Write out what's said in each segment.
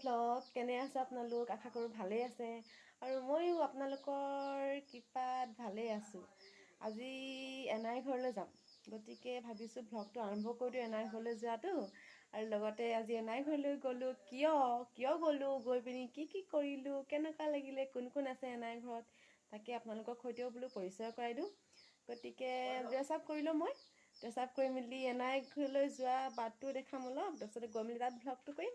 Blog কেনে আছে আপোনালোক আশা কৰোঁ ভালেই আছে আৰু ময়ো আপোনালোকৰ কৃপাত ভালেই আছোঁ। আজি এনাই ঘৰলৈ যাম, গতিকে ভাবিছোঁ ব্লগটো আৰম্ভ কৰি দিওঁ এনাই ঘৰলৈ যোৱাটো। আৰু লগতে আজি এনাই ঘৰলৈ গ'লোঁ, কিয় গ'লোঁ, গৈ পিনি কি কৰিলোঁ, কেনেকুৱা লাগিলে, কোন কোন আছে এনাই ঘৰত, তাকে আপোনালোকৰ সৈতেও বোলো পৰিচয় কৰাই দিওঁ। গতিকে ড্ৰেছ আপ কৰিলোঁ, মই ড্ৰেছ আপ কৰি মেলি এনাই ঘৰলৈ যোৱা বাটটো দেখাম অলপ, তাৰপিছতে গৈ মেলি তাত ব্লগটো কৰিম।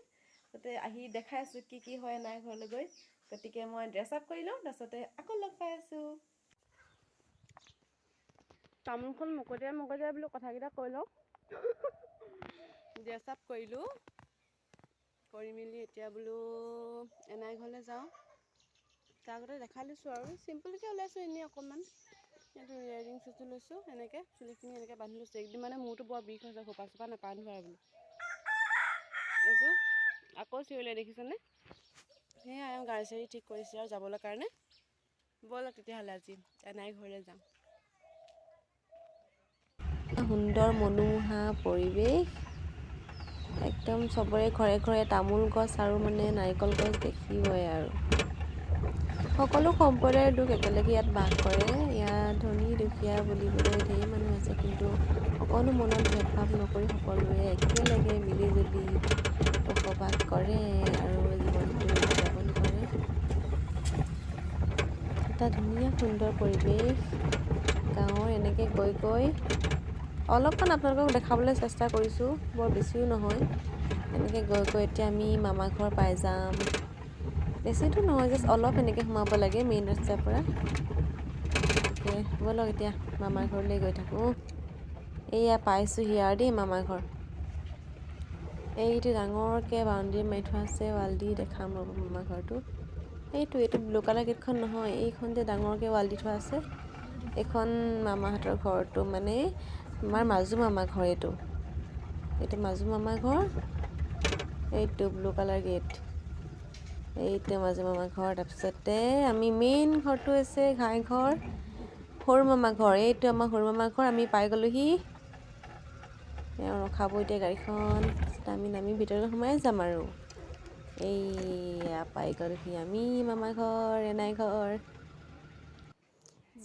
তাতে আহি দেখাই আছোঁ কি হয় এনাই ঘৰলৈ গৈ। গতিকে মই ড্ৰেছ আপ কৰি লওঁ, তাৰপিছতে আকৌ লগ পাই আছোঁ। তামোলখন মকতিয়াই বোলো কথাকেইটা কৈ লওঁ। ড্ৰেছ আপ কৰিলোঁ, কৰি মেলি এতিয়া বোলো এনাই ঘৰলৈ যাওঁ। তাৰ আগতে দেখাই লৈছোঁ আৰু চিম্পুলকৈ ওলাইছোঁ এনেই অকণমান। এইটো ইয়েৰিং চেটটো লৈছোঁ, এনেকৈ চুলিখিনি এনেকৈ বান্ধি লৈছোঁ। একদিন মানে মূৰটো বৰ বিষ হৈছে, সোপা নাপান্ধো আৰু বোলো এইযোৰ আকৌ চিঞৰিলে দেখিছেনে? সেয়াই গাড়ী চাড়ী ঠিক কৰিছে আৰু যাবলৈ কাৰণে। ব'লক তেতিয়াহ'লে আজি এনাই ঘৰলৈ যাওঁ। সুন্দৰ মনোমোহা পৰিৱেশ, একদম চবৰে ঘৰে ঘৰে তামোল গছ আৰু মানে নাৰিকল গছ দেখিবই আৰু। সকলো সম্প্ৰদায়ৰ লোক একেলগে ইয়াত বাস কৰে। ইয়াত ধনী দুখীয়া বুলিবলৈ ঢেৰ মানুহ আছে, কিন্তু অকণো মনত ভেদভাৱ নকৰি সকলোৱে একেলগে মিলি জুলি বসবাস কৰে আৰু জীৱনটো উদযাপন কৰে। এটা ধুনীয়া সুন্দৰ পৰিৱেশ গাঁৱৰ। এনেকৈ গৈ অলপমান আপোনালোকক দেখাবলৈ চেষ্টা কৰিছোঁ, বৰ বেছিও নহয়। এনেকৈ গৈ এতিয়া আমি মামা ঘৰ পাই যাম। বেছিটো নহয়, জাষ্ট অলপ এনেকৈ সোমাব লাগে মেইন ৰাস্তাৰ পৰা। গতিকে ব'লক এতিয়া মামাৰ ঘৰলৈ গৈ থাকোঁ। এইয়া পাইছোঁহি আৰু দেই মামাৰ ঘৰ। এইটো ডাঙৰকৈ বাউণ্ডেৰী মাৰি থোৱা আছে, ৱাল দি দেখাম ৰ'ব মামাৰ ঘৰটো। এইটো ব্লু কালাৰ গেটখন নহয়, এইখন যে ডাঙৰকৈ ৱাল দি থোৱা আছে, এইখন মামাহঁতৰ ঘৰটো, মানে আমাৰ মাজু মামা ঘৰ। এইটো মাজু মামা ঘৰ। এইটো ব্লু কালাৰ গেট, এইটো মাজু মামা ঘৰ। তাৰপিছতে আমি মেইন ঘৰটো আছে ঘাই ঘৰ, সৰু মামা ঘৰ। এইটো আমাৰ সৰু মামা ঘৰ। আমি পাই গ'লোহি। তেওঁ ৰখাব এতিয়া গাড়ীখন, তাৰপিছত আমি নামি ভিতৰলৈ সোমাই যাম আৰু। এইয়া পাই গ'লোহি আমি মামা ঘৰ, এনাই ঘৰ।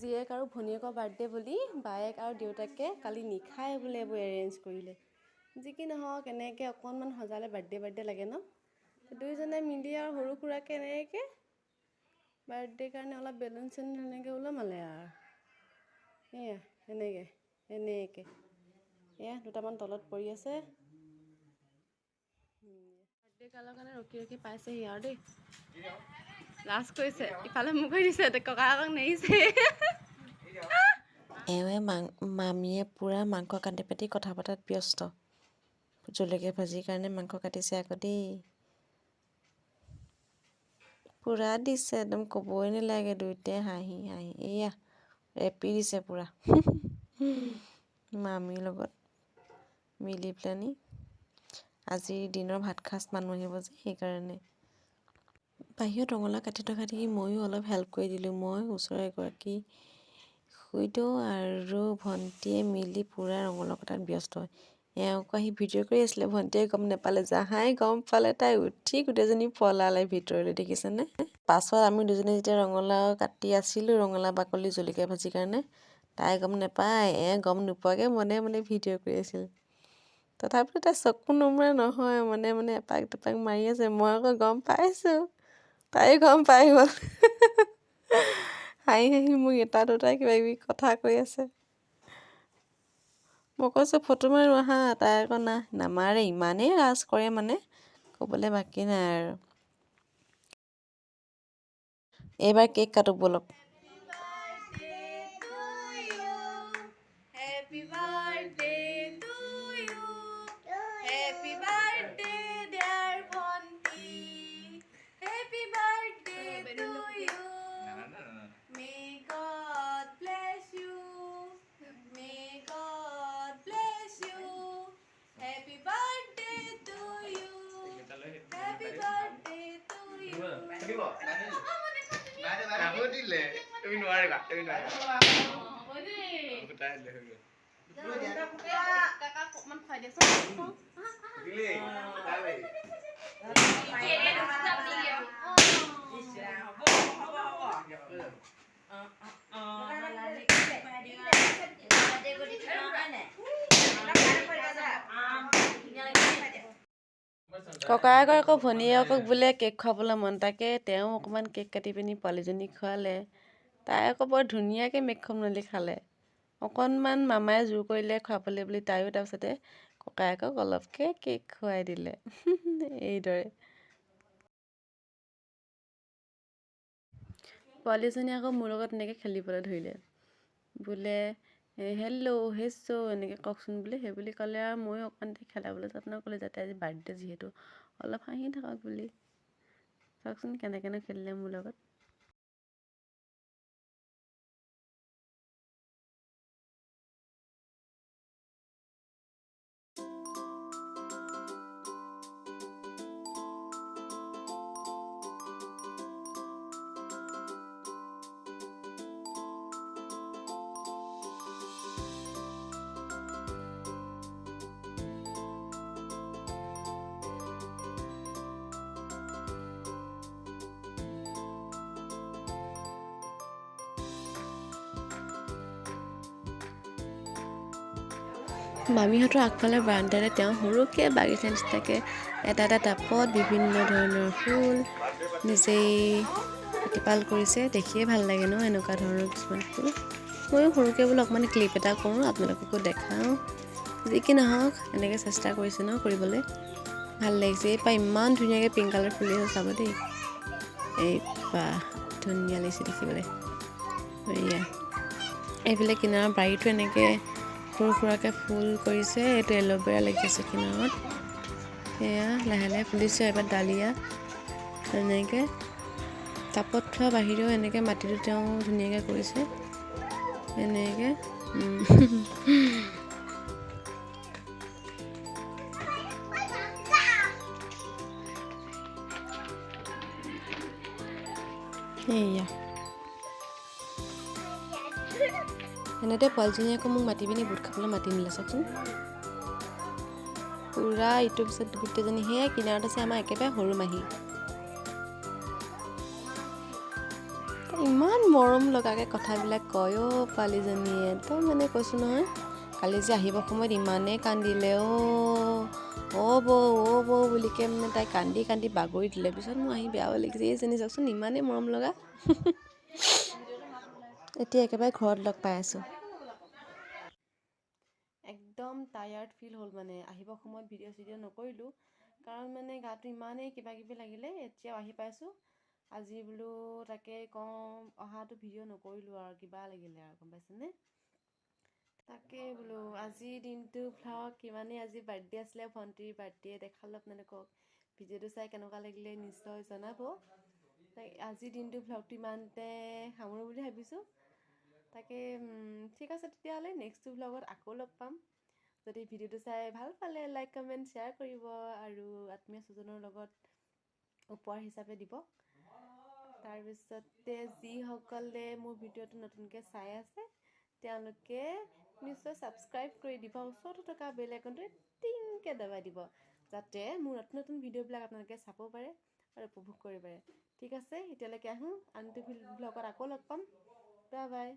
জীয়েক আৰু ভনীয়েকৰ বাৰ্থডে বুলি বায়েক আৰু দেউতাকে কালি নিশাই বোলে এইবোৰ এৰেঞ্জ কৰিলে। যি কি নহওক, এনেকৈ অকণমান সজালে বাৰ্থডে লাগে ন। দুয়োজনে মিলি আৰু সৰু সুৰাকৈ এনেকৈ বাৰ্থডে কাৰণে অলপ বেলুন চেলুন এনেকৈ ওলমালে আৰু। এয়া এনেকৈ এয়া দুটামান তলত পৰি আছে। বাৰ্থডে কালৰ কাৰণে ৰখি পাইছেহি আৰু দেই। লাজ কৰিছে, ইফালে মোক কৰি দিছে, ককাকক নেৰিছে। মামীয়ে পূৰা মাংস কাটি পাতি কথা পতাত ব্যস্ত। জলকীয়া ভাজিৰ কাৰণে মাংস কাটিছে আকৌ দেই। পূৰা দিছে, একদম ক'বই নালাগে। দুইটাই হাঁহি এয়া ৰেপি দিছে পূৰা মামীৰ লগত মিলি পেলানি। আজিৰ দিনৰ ভাত সাঁজ মানুহ আহিব যে, সেইকাৰণে বাহিৰত ৰঙালাও কাটি থকা দেখি ময়ো অলপ হেল্প কৰি দিলোঁ। মই ওচৰৰ এগৰাকী খুৰীদেউ আৰু ভণ্টিয়ে মিলি পূৰা ৰঙালাও কটাত ব্যস্ত। এওঁক আহি ভিডিঅ' কৰি আছিলে, ভণ্টিয়ে গম নাপালে। জাহাই গম পালে, তাই উঠি গোটেইজনী পলালে ভিতৰলৈ, দেখিছেনে? পাছত আমি দুজনী যেতিয়া ৰঙালাও কাটি আছিলোঁ, ৰঙালাও বাকলি জলকীয়া ভাজিৰ কাৰণে, তাই গম নাপায়, গম নোপোৱাকৈ মনে মনে ভিডিঅ' কৰি আছিল। তথাপিতো তাই চকু নমৰা নহয়, মনে এপাক দুপাক মাৰি আছে। মই আকৌ গম পাইছোঁ, তাইও গম পাই গ'ল। হাঁহি মোক এটা দুটাই কিবা কিবি কথা কৈ আছে। মই কৈছোঁ ফটো মাৰো আহা, তাই আকৌ নামাৰে। ইমানেই লাজ কৰে মানে, ক'বলৈ বাকী নাই আৰু। এইবাৰ কেক কাটো ব'লক। Happy birthday to you. Happy birthday dear Bhonti. Happy birthday to you. May God bless you. May God bless you. Happy birthday to you. Happy birthday to you. তুমি নোৱাৰিবা। ককায়েকৰ আকৌ ভনীয়েকক বোলে কেক খুৱাবলৈ মন, তাকে তেওঁ অকণমান কেক কাটি পিনি পোৱালীজনীক খোৱালে। তাই আকৌ বৰ ধুনীয়াকৈ মেকখন মেলি খালে। অকণমান মামাই জোৰ কৰিলে খুৱাবলৈ বুলি, তাইও তাৰপিছতে ককায়েকক অলপকৈ কেক খুৱাই দিলে। এইদৰে পোৱালীজনীয়ে আকৌ মোৰ লগত এনেকৈ খেলিবলৈ ধৰিলে, বোলে হেল্ল' হেচ্ছ' এনেকৈ কওকচোন বোলে, সেই বুলি ক'লে আৰু ময়ো অকণমান খেলাবলৈ যত্ন কৰিলোঁ, যাতে আজি বাৰ্থডে যিহেতু অলপ হাঁহি থাকক বুলি। চাওকচোন কেনেকৈনো খেলিলে মোৰ লগত। মামীহঁতৰ আগফালে বাৰান্দাতে তেওঁ সৰুকৈ বাগিচা নিচিনাকৈ এটা এটা টাবত বিভিন্ন ধৰণৰ ফুল নিজেই প্ৰতিপাল কৰিছে। দেখিয়ে ভাল লাগে ন এনেকুৱা ধৰণৰ কিছুমান ফুল। ময়ো সৰুকৈ বোলো অকণমান ক্লিপ এটা কৰোঁ, আপোনালোককো দেখাওঁ। যি কি নহওক এনেকৈ চেষ্টা কৰিছে ন কৰিবলৈ, ভাল লাগিছে। এইপা ইমান ধুনীয়াকৈ পিংক কালাৰ ফুলি আছে, চাব দেই। এই বাহ, ধুনীয়া লাগিছে দেখিবলৈ। এয়া এইফালে কিনাৰৰ বাৰীটো এনেকৈ সৰু সুৰাকৈ ফুল কৰিছে। এইটো এল'ভেৰা লাগিছে কিনাৰত, সেয়া লাহে লাহে ফুলিছে। এবাৰ ডালিয়া এনেকৈ টাবত থোৱা বাহিৰেও এনেকৈ মাটিটো তেওঁ ধুনীয়াকৈ কৰিছে এনেকৈ। এয়া এনেতে পোৱালীজনীয়ে আকৌ মোক মাতি পিনি বুট খাবলৈ মাতি নিলে, চাওকচোন। পূৰা ইটোৰ পিছত গোটেইজনী সেয়াই কিনাৰত আছে আমাৰ একেবাৰে সৰু মাহী। ইমান মৰম লগাকৈ কথাবিলাক কয় অ' পোৱালীজনীয়ে, একদম মানে কৈছোঁ নহয়। কালি যে আহিবৰ সময়ত ইমানেই কান্দিলে অ' বৌ বুলিকৈ, মানে তাই কান্দি কান্দি বাগৰি দিলে। পিছত মোৰ আহি বেয়াও লাগিছে, এইজনী চাওকচোন ইমানেই মৰম লগা। এতিয়া একেবাৰে ঘৰত লগ পাই আছোঁ। একদম টায়াৰ্ড ফিল হ'ল, মানে আহিবৰ সময়ত ভিডিঅ' চিডিঅ' নকৰিলোঁ, কাৰণ মানে গাটো ইমানেই কিবা কিবি লাগিলে। এতিয়াও আহি পাইছোঁ, আজি বোলো তাকে কওঁ অহাটো ভিডিঅ' নকৰিলোঁ আৰু কিবা লাগিলে আৰু, গম পাইছেনে। তাকে বোলো আজিৰ দিনটো ভ্লগ কিমানেই, আজি বাৰ্থডে আছিলে, ভণ্টিৰ বাৰ্থডে দেখালোঁ আপোনালোকক। ভিডিঅ'টো চাই কেনেকুৱা লাগিলে নিশ্চয় জনাব। আজিৰ দিনটো ভ্লগটো ইমানতে সামৰোঁ বুলি ভাবিছোঁ। তাকে ঠিক আছে তেতিয়াহ'লে, নেক্সট ভ্লগত আকৌ লগ পাম। যদি ভিডিঅ'টো চাই ভাল পালে লাইক কমেণ্ট শ্বেয়াৰ কৰিব, আৰু আত্মীয় স্বজনৰ লগত উপহাৰ হিচাপে দিব। তাৰপিছতে যিসকলে মোৰ ভিডিঅ'টো নতুনকৈ চাই আছে তেওঁলোকে নিশ্চয় ছাবস্ক্ৰাইব কৰি দিব, ওচৰতে থকা বেল আইকনটোৱে টিংকৈ দবাই দিব, যাতে মোৰ নতুন নতুন ভিডিঅ'বিলাক আপোনালোকে চাব পাৰে আৰু উপভোগ কৰিব পাৰে। ঠিক আছে, এতিয়ালৈকে আহোঁ, আনটো ভ্লগত আকৌ লগ পাম। Bye bye.